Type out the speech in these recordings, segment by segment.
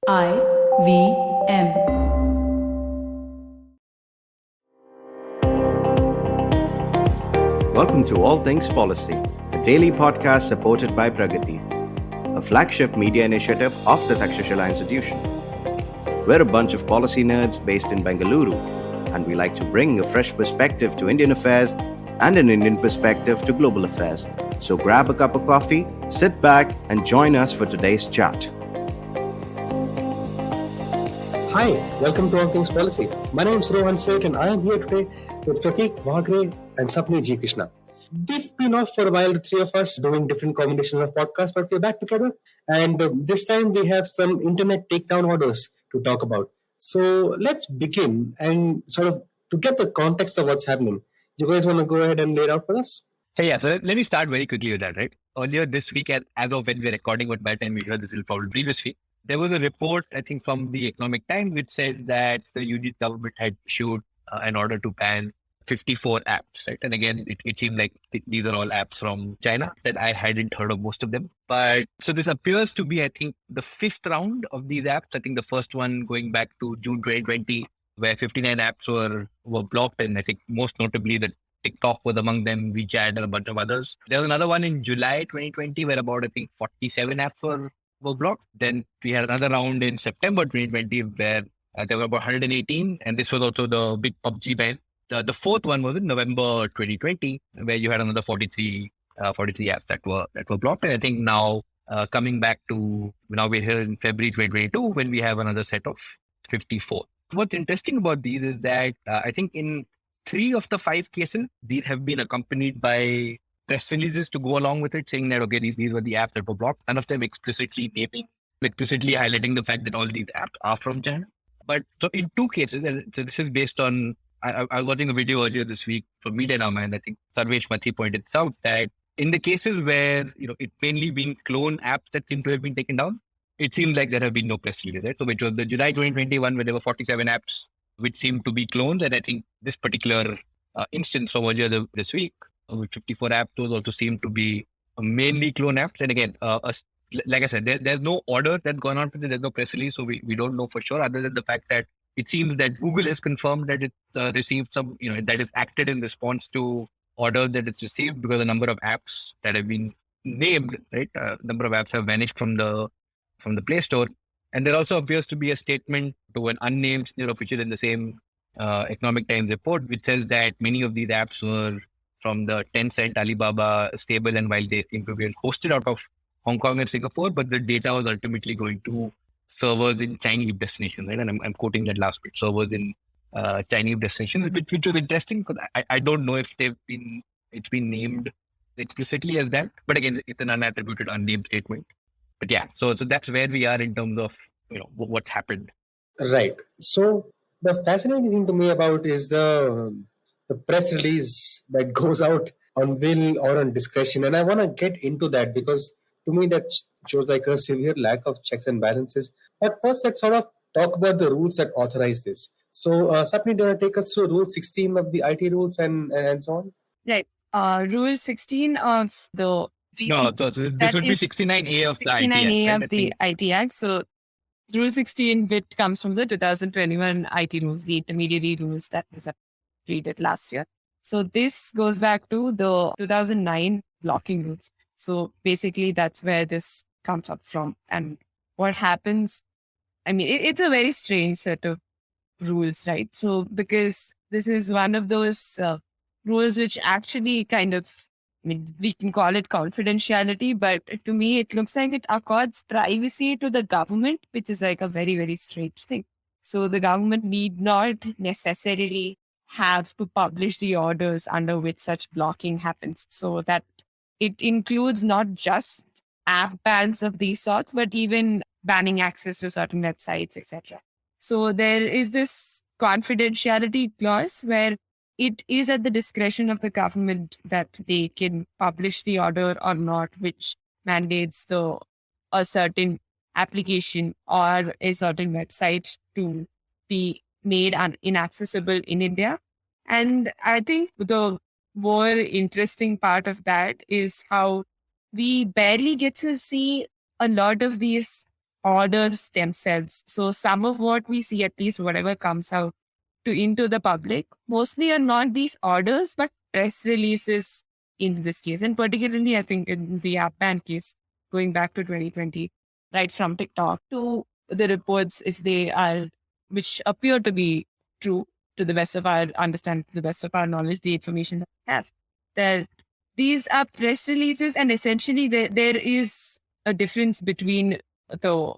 IVM. Welcome to All Things Policy, a daily podcast supported by Pragati, a flagship media initiative of the Takshashila Institution. We're a bunch of policy nerds based in Bengaluru, and we like to bring a fresh perspective to Indian affairs and an Indian perspective to global affairs. So grab a cup of coffee, sit back, and join us for today's chat. Hi, welcome to All Things Policy. My name is Rohan Seth and I am here today with Prateek, Waghre and Sapni G. Krishna. We've been off for a while, the three of us, doing different combinations of podcasts, but we're back together. And this time we have some internet takedown orders to talk about. So let's begin and sort of to get the context of what's happening. Do you guys want to go ahead and lay it out for us? Hey, yeah, so let me start very quickly with that, right? Earlier this week, as of when we're recording, but by the time we hear this, will probably previous week, there was a report, I think, from the Economic Times, which said that the UG government had issued an order to ban 54 apps, right? And again, it seemed like these are all apps from China that I hadn't heard of most of them. But so this appears to be, I think, the fifth round of these apps. I think the first one going back to June 2020, where 59 apps were blocked. And I think most notably that TikTok was among them, WeChat and a bunch of others. There was another one in July 2020 where about, I think, 47 apps were blocked. Then we had another round in September 2020 where there were about 118. And this was also the big PUBG ban. The fourth one was in November 2020 where you had another 43 apps that were blocked. And I think now coming back to, now we're here in February 2022 when we have another set of 54. What's interesting about these is that I think in 3 of the 5 cases, these have been accompanied by press releases to go along with it, saying that, okay, these were the apps that were blocked. None of them explicitly highlighting the fact that all these apps are from China. But so in 2 cases, and so this is based on, I was watching a video earlier this week from Medianama, and I think Sarvesh Mathi pointed this out, that in the cases where, it's mainly been clone apps that seem to have been taken down, it seems like there have been no press releases, right? So which was the July 2021 where there were 47 apps which seemed to be clones. And I think this particular instance from earlier this week, with 54 apps, those also seem to be mainly clone apps. And again, like I said, there's no order that's gone on with it. There's no press release. So we don't know for sure, other than the fact that it seems that Google has confirmed that it's received some, that it's acted in response to orders that it's received, because the number of apps that have been named, right? Number of apps have vanished from the Play Store. And there also appears to be a statement to an unnamed senior official in the same Economic Times report, which says that many of these apps were from the Tencent Alibaba stable, and while they seem to be hosted out of Hong Kong and Singapore, but the data was ultimately going to servers in Chinese destinations, right? And I'm quoting that last bit, servers in Chinese destinations, which was interesting because I don't know if it's been named explicitly as that, but again, it's an unattributed, unnamed statement. But yeah, so that's where we are in terms of what's happened. Right. So the fascinating thing to me about is the press release that goes out on will or on discretion, and I want to get into that because to me that shows like a severe lack of checks and balances. But first, let's sort of talk about the rules that authorize this. So, Sapni, do you want to take us through Rule 16 of the IT rules and so on? Right. Rule 16 of the No, so this would be 69A of the IT Act. 69A of the IT Act. So Rule 16 bit comes from the 2021 IT rules, the intermediary rules that was updated last year. So this goes back to the 2009 blocking rules. So basically that's where this comes up from. And what happens, I mean, it's a very strange set of rules, right? So because this is one of those rules which actually kind of, I mean, we can call it confidentiality, but to me, it looks like it accords privacy to the government, which is like a very, very strange thing. So the government need not necessarily have to publish the orders under which such blocking happens. So that it includes not just app bans of these sorts, but even banning access to certain websites, etc. So there is this confidentiality clause where it is at the discretion of the government that they can publish the order or not, which mandates a certain application or a certain website to be made inaccessible in India. And I think the more interesting part of that is how we barely get to see a lot of these orders themselves. So some of what we see, at least whatever comes out into the public, mostly are not these orders, but press releases in this case. And particularly, I think in the app ban case, going back to 2020, right from TikTok to the reports, if they are, which appear to be true to the best of our understanding, to the best of our knowledge, the information that we have, that these are press releases, and essentially there is a difference between the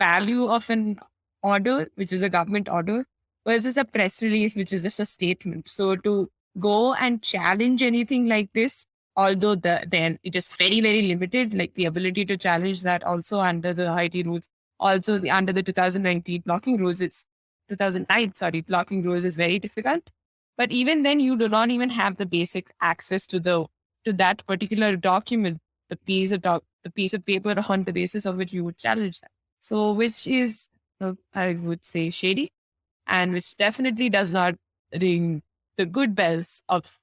value of an order, which is a government order, versus a press release, which is just a statement. So to go and challenge anything like this, although then it is very, very limited, like the ability to challenge that also under the IT rules, also under the 2019 blocking rules, it's 2009, sorry, blocking rules is very difficult. But even then, you do not even have the basic access to that particular document, the piece of paper on the basis of which you would challenge that. So, which is, I would say, shady, and which definitely does not ring the good bells of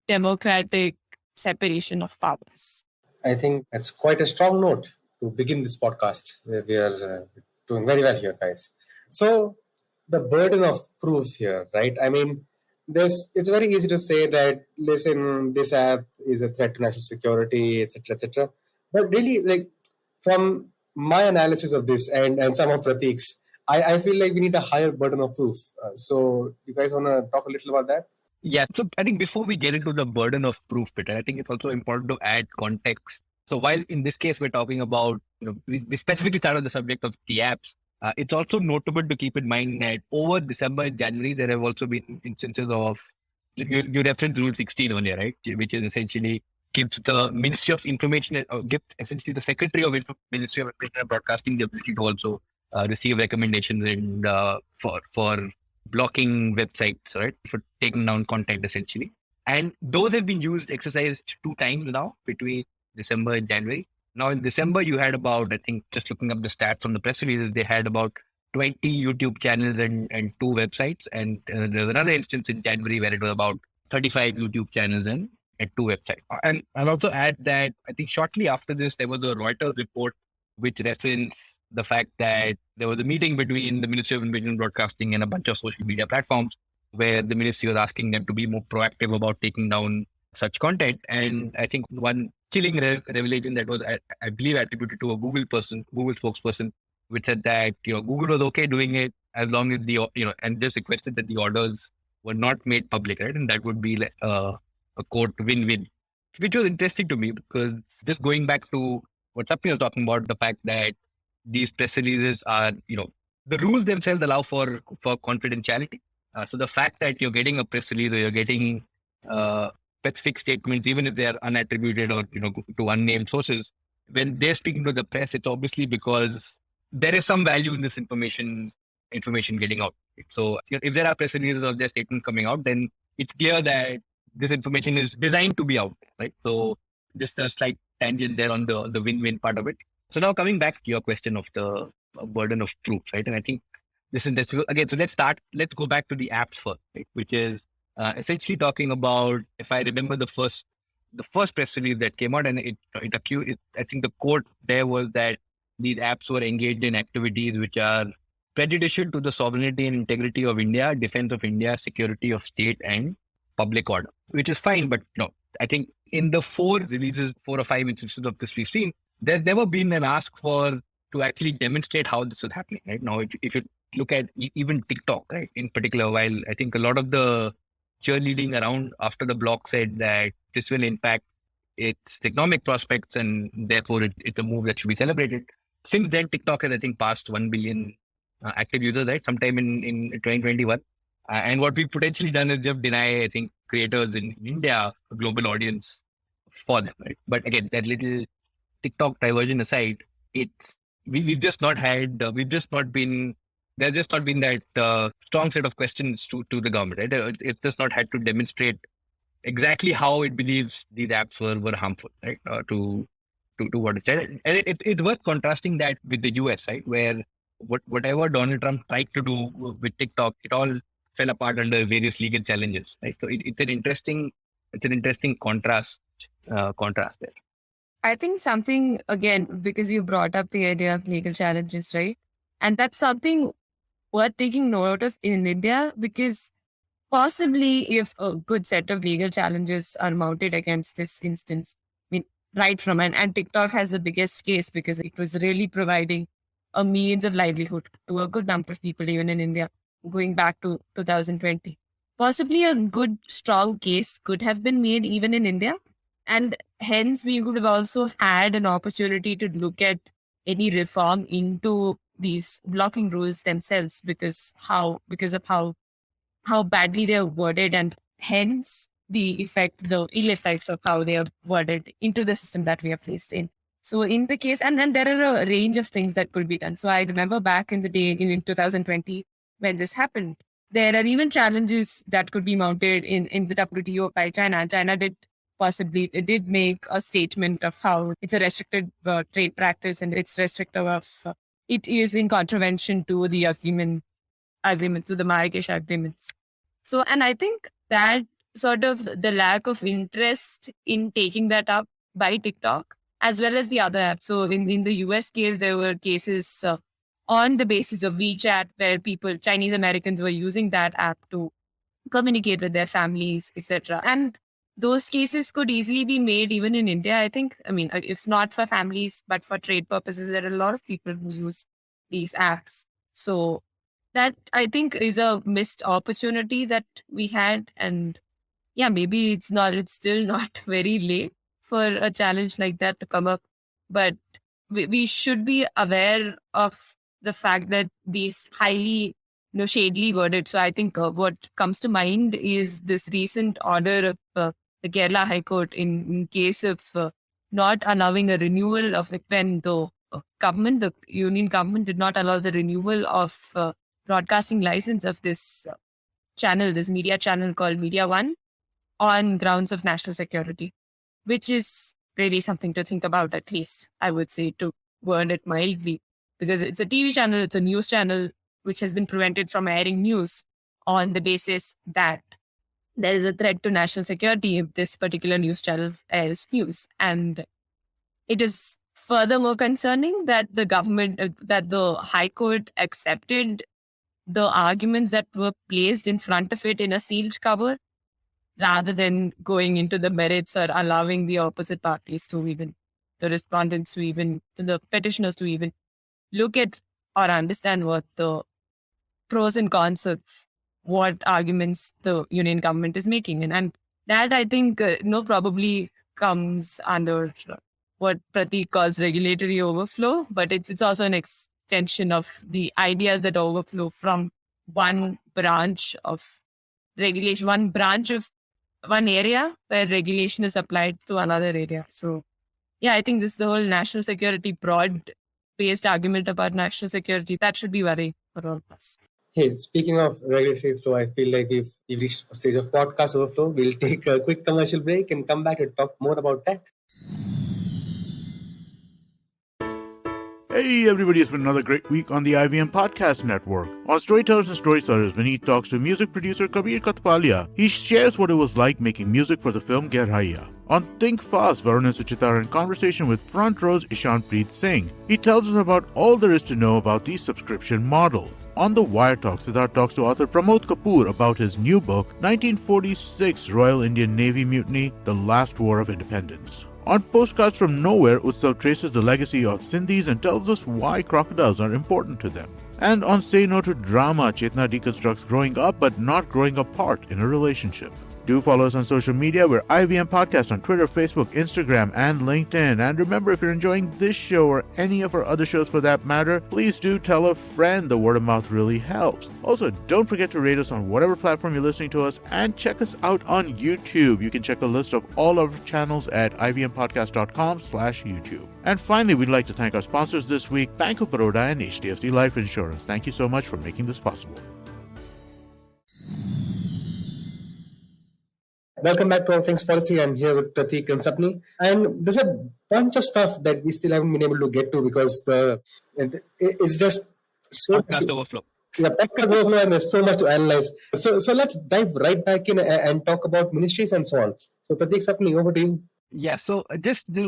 democratic separation of powers. I think that's quite a strong note to begin this podcast. We are doing very well here, guys. So, the burden of proof here, right? I mean, it's very easy to say that, listen, this app is a threat to national security, etc., etc. But really, like, from my analysis of this and some of Prateek's, I feel like we need a higher burden of proof. So, you guys want to talk a little about that? Yeah, so I think before we get into the burden of proof, Peter, I think it's also important to add context. So while in this case we're talking about, we specifically started the subject of the apps, it's also notable to keep in mind that over December and January, there have also been instances of, you referenced Rule 16 earlier, right? Which is essentially gives the Ministry of Information, or gives essentially the Secretary of Ministry of Information and Broadcasting the ability to also receive recommendations and for blocking websites, right? For taking down content essentially. And those have been exercised 2 times now between December and January. Now in December, you had about, I think, just looking up the stats from the press releases, they had about 20 YouTube channels and 2 websites. And there was another instance in January where it was about 35 YouTube channels and 2 websites. And I'll also add that I think shortly after this, there was a Reuters report which referenced the fact that there was a meeting between the Ministry of Information and Broadcasting and a bunch of social media platforms where the ministry was asking them to be more proactive about taking down such content. And I think one chilling revelation that was, I believe, attributed to a Google spokesperson, which said that, Google was okay doing it as long as and just requested that the orders were not made public, right? And that would be like a quote win-win, which was interesting to me because just going back to what Sapni was talking about, the fact that these press releases are, the rules themselves allow for confidentiality. So the fact that you're getting a press release or you're getting specific statements, even if they are unattributed or, to unnamed sources, when they're speaking to the press, it's obviously because there is some value in this information getting out. So if there are press releases or their statements coming out, then it's clear that this information is designed to be out, right? So just a slight tangent there on the win-win part of it. So now coming back to your question of the burden of proof, right? And I think this is again. So let's go back to the apps first, right? Which is essentially talking about, if I remember the first press release that came out, and it accused. I think the quote there was that these apps were engaged in activities which are prejudicial to the sovereignty and integrity of India, defense of India, security of state, and public order, which is fine. But I think in the 4 or 5 instances of this we've seen, there's never been an ask to actually demonstrate how this is happening. Right now, if you look at even TikTok, right, in particular, while I think a lot of the cheerleading around after the block said that this will impact its economic prospects and therefore it's a move that should be celebrated. Since then, TikTok has, I think, passed 1 billion active users, right, sometime in 2021. And what we've potentially done is just deny, I think, creators in India a global audience for them, right? But again, that little TikTok diversion aside, we've just not been there's just not been that strong set of questions to the government, right? It's just not had to demonstrate exactly how it believes these apps were harmful, right? To what it said. And it's worth contrasting that with the US, right? Where whatever Donald Trump tried to do with TikTok, it all fell apart under various legal challenges, right? So it's an interesting contrast there. I think something, again, because you brought up the idea of legal challenges, right? And that's something worth taking note of in India, because possibly if a good set of legal challenges are mounted against this instance, I mean, right from, and TikTok has the biggest case because it was really providing a means of livelihood to a good number of people, even in India, going back to 2020. Possibly a good, strong case could have been made even in India. And hence, we would have also had an opportunity to look at any reform into these blocking rules themselves, because of how badly they are worded, and hence the ill effects of how they are worded into the system that we are placed in. So in the case, and then there are a range of things that could be done. So I remember back in the day in 2020 when this happened, there are even challenges that could be mounted in the WTO by China. China did make a statement of how it's a restricted trade practice and it's restrictive of it is in contravention to the agreement, to the Marrakesh agreements. So, and I think that sort of the lack of interest in taking that up by TikTok as well as the other apps. So, in the US case, there were cases on the basis of WeChat where Chinese Americans, were using that app to communicate with their families, etc. And those cases could easily be made even in India, I think. I mean, if not for families, but for trade purposes, there are a lot of people who use these apps. So that, I think, is a missed opportunity that we had. And yeah, maybe it's still not very late for a challenge like that to come up. But we should be aware of the fact that these highly shadily worded. So I think what comes to mind is this recent order of the Kerala High Court in case of not allowing a renewal of it, when the union government did not allow the renewal of broadcasting license of this channel, this media channel called Media One, on grounds of national security, which is really something to think about, at least, I would say, to word it mildly, because it's a TV channel, it's a news channel, which has been prevented from airing news on the basis that there is a threat to national security if this particular news channel airs news. And it is furthermore concerning that that the High Court accepted the arguments that were placed in front of it in a sealed cover, rather than going into the merits or allowing the opposite parties to even, the respondents to even, to the petitioners to even look at or understand what the pros and cons of what arguments the union government is making. And that, I think, probably comes under what Prateek calls regulatory overflow, but it's also an extension of the ideas that overflow from one branch of regulation, one area where regulation is applied to another area. So yeah, I think this is the whole national security, broad-based argument about national security, that should be worrying for all of us. Hey, speaking of regulatory flow, I feel like we've reached a stage of podcast overflow. We'll take a quick commercial break and come back and talk more about tech. Hey everybody, it's been another great week on the IVM Podcast Network. On Storytellers and Storytellers, Vineet talks to music producer Kabir Katpalia. He shares what it was like making music for the film Gerhaiya. On Think Fast, Varun and Suchita are in conversation with Front Row's Ishanpreet Singh. He tells us about all there is to know about the subscription model. On The Wire Talk, Siddharth talks to author Pramod Kapoor about his new book, 1946 Royal Indian Navy Mutiny, The Last War of Independence. On Postcards from Nowhere, Utsav traces the legacy of Sindhis and tells us why crocodiles are important to them. And on Say No to Drama, Chetna deconstructs growing up but not growing apart in a relationship. Do follow us on social media. We're IVM Podcast on Twitter, Facebook, Instagram, and LinkedIn. And remember, if you're enjoying this show or any of our other shows for that matter, please do tell a friend. The word of mouth really helps. Also, don't forget to rate us on whatever platform you're listening to us, and check us out on YouTube. You can check a list of all our channels at ivmpodcast.com/YouTube. And finally, we'd like to thank our sponsors this week, Bank of Baroda and HDFC Life Insurance. Thank you so much for making this possible. Welcome back to All Things Policy. I'm here with Prateek and Sapni. And there's a bunch of stuff that we still haven't been able to get to because it's just so Podcast overflow. Yeah, podcast overflow, and there's so much to analyze. So let's dive right back in and talk about ministries and so on. So Prateek, Sapni, over to you. Yeah. So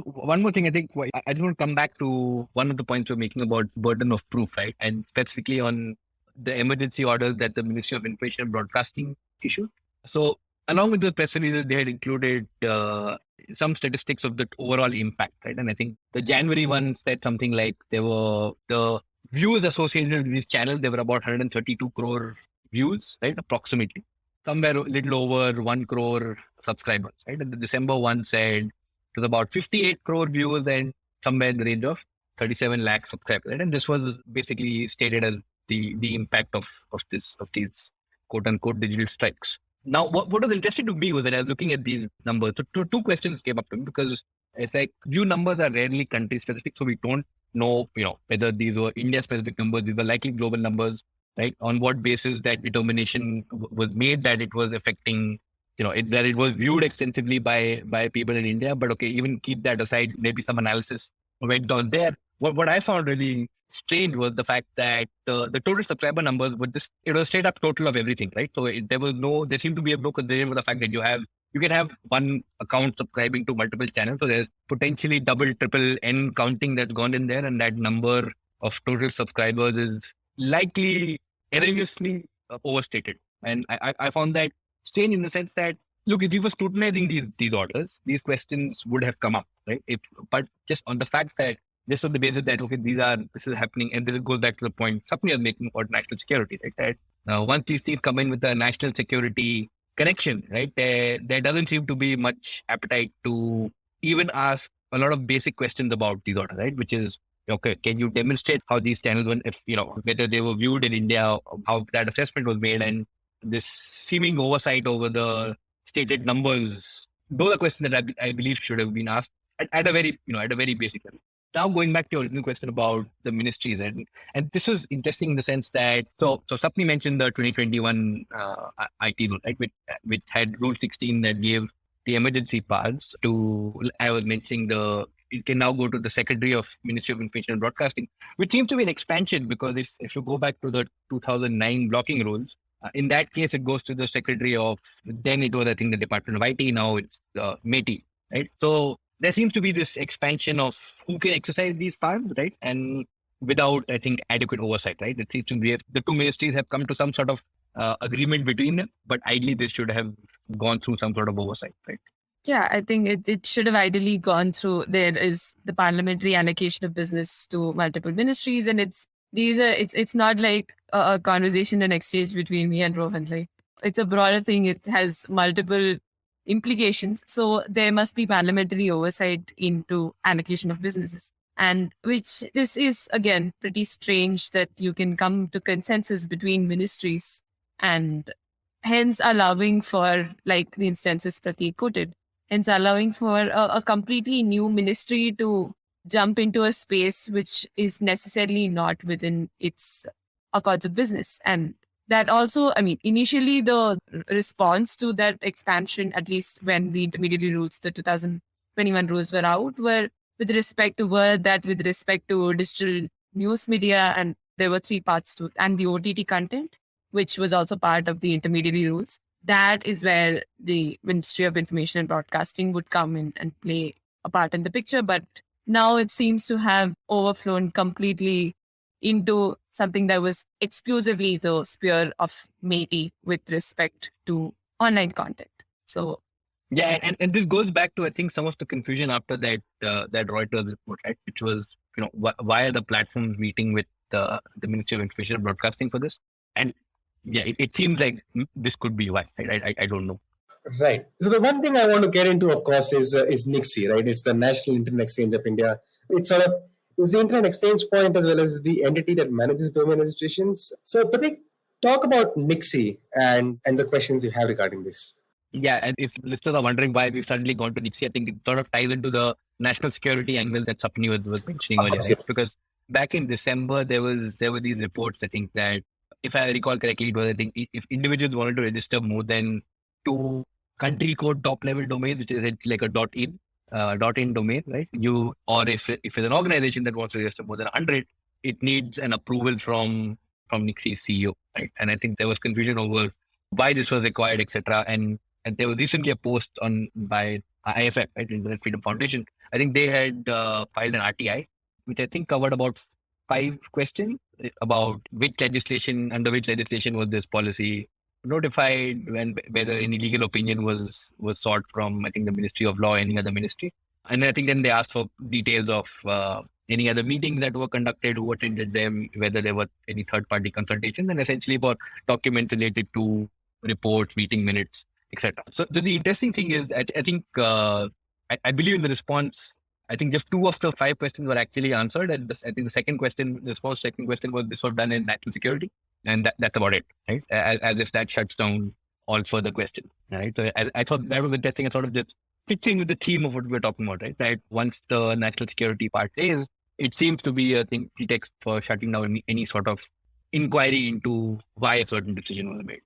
one more thing. I think I just want to come back to one of the points you're making about burden of proof, right? And specifically on the emergency orders that the Ministry of Information and Broadcasting issued. So along with the press releases, they had included some statistics of the overall impact, right? And I think the January one said something like there were the views associated with this channel. There were about 132 crore views, right? Approximately. Somewhere a little over 1 crore subscribers, right? And the December one said it was about 58 crore viewers and somewhere in the range of 37 lakh subscribers. Right? And this was basically stated as the impact of these quote unquote digital strikes. Now, what was interesting to me was that I was looking at these numbers. So two questions came up to me because it's like view numbers are rarely country specific, so we don't know, whether these were India specific numbers. These were likely global numbers, right? On what basis that determination was made that it was affecting, that it was viewed extensively by people in India. But okay, even keep that aside, maybe some analysis went on there. What I found really strange was the fact that the total subscriber numbers were just, it was straight up total of everything, right? So there seemed to be a no consideration for the fact that you can have one account subscribing to multiple channels. So there's potentially double, triple N counting that's gone in there. And that number of total subscribers is likely erroneously overstated. And I found that strange in the sense that, look, if you were scrutinizing these orders, these questions would have come up, right? But just on the fact that, just on the basis that, okay, this is happening, and this goes back to the point Sapni was making about national security, right? That once these things come in with a national security connection, right, there doesn't seem to be much appetite to even ask a lot of basic questions about these orders, right? Which is, okay, can you demonstrate how these channels, whether they were viewed in India, how that assessment was made, and this seeming oversight over the stated numbers? Those are questions that I believe should have been asked at a very basic level. Now going back to your original question about the ministries, and this was interesting in the sense that so Sapni mentioned the 2021 IT rule, right, which had Rule 16 that gave the emergency powers to. I was mentioning it can now go to the Secretary of Ministry of Information and Broadcasting, which seems to be an expansion because if you go back to the 2009 blocking rules, in that case it goes to the Secretary of, then it was I think the Department of IT, now it's METI, right? So there seems to be this expansion of who can exercise these powers, right? And without, I think, adequate oversight, right? It seems to be the two ministries have come to some sort of agreement between them, but ideally they should have gone through some sort of oversight, right? Yeah, I think it should have ideally gone through. There is the parliamentary allocation of business to multiple ministries, and it's not like a conversation and exchange between me and Rohan. Like, it's a broader thing. It has multiple implications. So there must be parliamentary oversight into allocation of businesses. And which this is again pretty strange that you can come to consensus between ministries and hence allowing for, like the instances Prateek quoted, hence allowing for a completely new ministry to jump into a space which is necessarily not within its accords of business. And that also, I mean, initially the response to that expansion, at least when the intermediary rules, the 2021 rules were out, were with respect to digital news media, and there were three parts to it, and the OTT content, which was also part of the intermediary rules. That is where the Ministry of Information and Broadcasting would come in and play a part in the picture. But now it seems to have overflown completely into something that was exclusively the sphere of METI with respect to online content. So, yeah, and this goes back to, I think, some of the confusion after that Reuters report, right? Which was, why are the platforms meeting with the Ministry of Information and Broadcasting for this? And yeah, it seems like this could be why. Right? I don't know. Right. So the one thing I want to get into, of course, is NIXI, right? It's the National Internet Exchange of India. It's sort of is the Internet Exchange point as well as the entity that manages domain registrations. So, Prateek, talk about NIXI and the questions you have regarding this. Yeah, and if listeners are wondering why we've suddenly gone to NIXI, I think it sort of ties into the national security angle that Sapni was mentioning earlier, right? Yes. Because back in December, there were these reports, I think, that if I recall correctly, it was, I think, if individuals wanted to register more than 2 country code top level domains, which is like a .in domain, right? Or if it's an organization that wants to register more than 100, it needs an approval from NIXI's CEO, right? And I think there was confusion over why this was required, etc. And and there was recently a post by IFF, right, Internet Freedom Foundation. I think they had filed an RTI, which I think covered about 5 questions about under which legislation was this policy notified, and whether any legal opinion was sought from, I think, the Ministry of Law, any other ministry. And I think then they asked for details of any other meetings that were conducted, who attended them, whether there were any third-party consultations, and essentially for documents related to reports, meeting minutes, etc. So the interesting thing is, I think, I believe in the response. I think just 2 of the 5 questions were actually answered. And I think the response to the second question was this was done in national security. And that's about it, right? As if that shuts down all further questions, right? So I thought that was interesting and sort of just fitting with the theme of what we're talking about, right? Once the national security part is, it seems to be a pretext for shutting down any sort of inquiry into why a certain decision was made.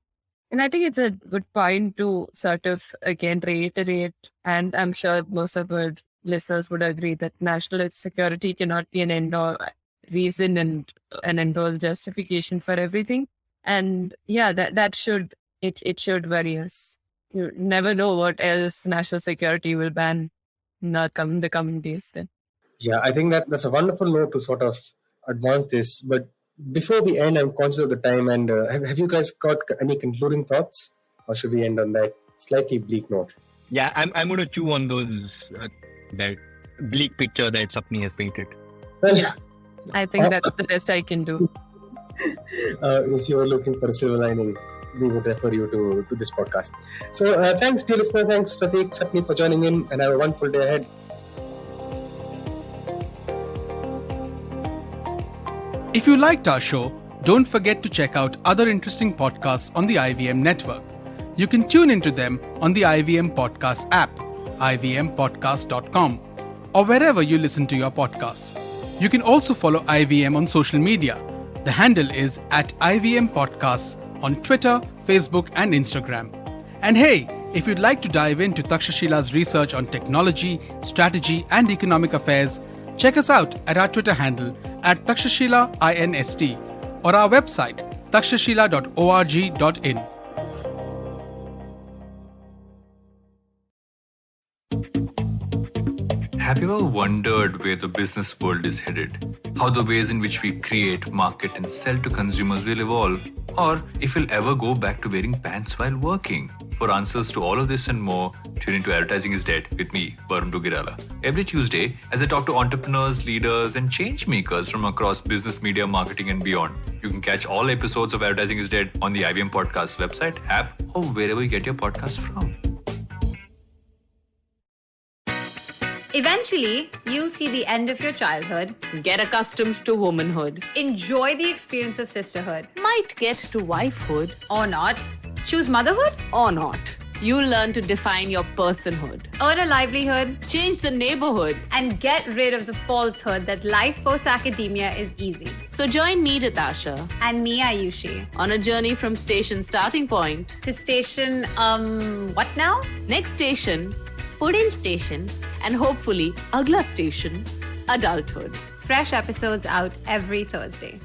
And I think it's a good point to sort of, again, reiterate, and I'm sure most of our listeners would agree that national security cannot be an end-all reason and an end-all justification for everything. And yeah, that should worry us. You never know what else national security will ban in the coming days then. Yeah, I think that's a wonderful note to sort of advance this. But before we end, I'm conscious of the time. And have you guys got any concluding thoughts? Or should we end on that slightly bleak note? Yeah, I'm going to chew on those, that bleak picture that Sapni has painted. Yeah, I think that's the best I can do. If you're looking for a silver lining, we would refer you to this podcast. So thanks, dear listener. Thanks, Prateek, Sapni, for joining in, and have a wonderful day ahead. If you liked our show, don't forget to check out other interesting podcasts on the IVM network. You can tune into them on the IVM Podcast app, ivmpodcast.com, or wherever you listen to your podcasts. You can also follow IVM on social media. The handle is @IVM Podcasts on Twitter, Facebook, and Instagram. And hey, if you'd like to dive into Takshashila's research on technology, strategy, and economic affairs, check us out at our Twitter handle @TakshashilaINST or our website takshashila.org.in. Have you ever wondered where the business world is headed? How the ways in which we create, market, and sell to consumers will evolve? Or if we'll ever go back to wearing pants while working? For answers to all of this and more, tune into Advertising is Dead with me, Varun Dugirala. Every Tuesday, as I talk to entrepreneurs, leaders, and change makers from across business, media, marketing, and beyond. You can catch all episodes of Advertising is Dead on the IVM Podcast website, app, or wherever you get your podcast from. Eventually, you'll see the end of your childhood. Get accustomed to womanhood. Enjoy the experience of sisterhood. Might get to wifehood. Or not. Choose motherhood. Or not. You'll learn to define your personhood. Earn a livelihood. Change the neighborhood. And get rid of the falsehood that life post-academia is easy. So join me, Natasha. And me, Ayushi. On a journey from station starting point. To station, what now? Next station, Pudin station. And hopefully, Agla station, adulthood. Fresh episodes out every Thursday.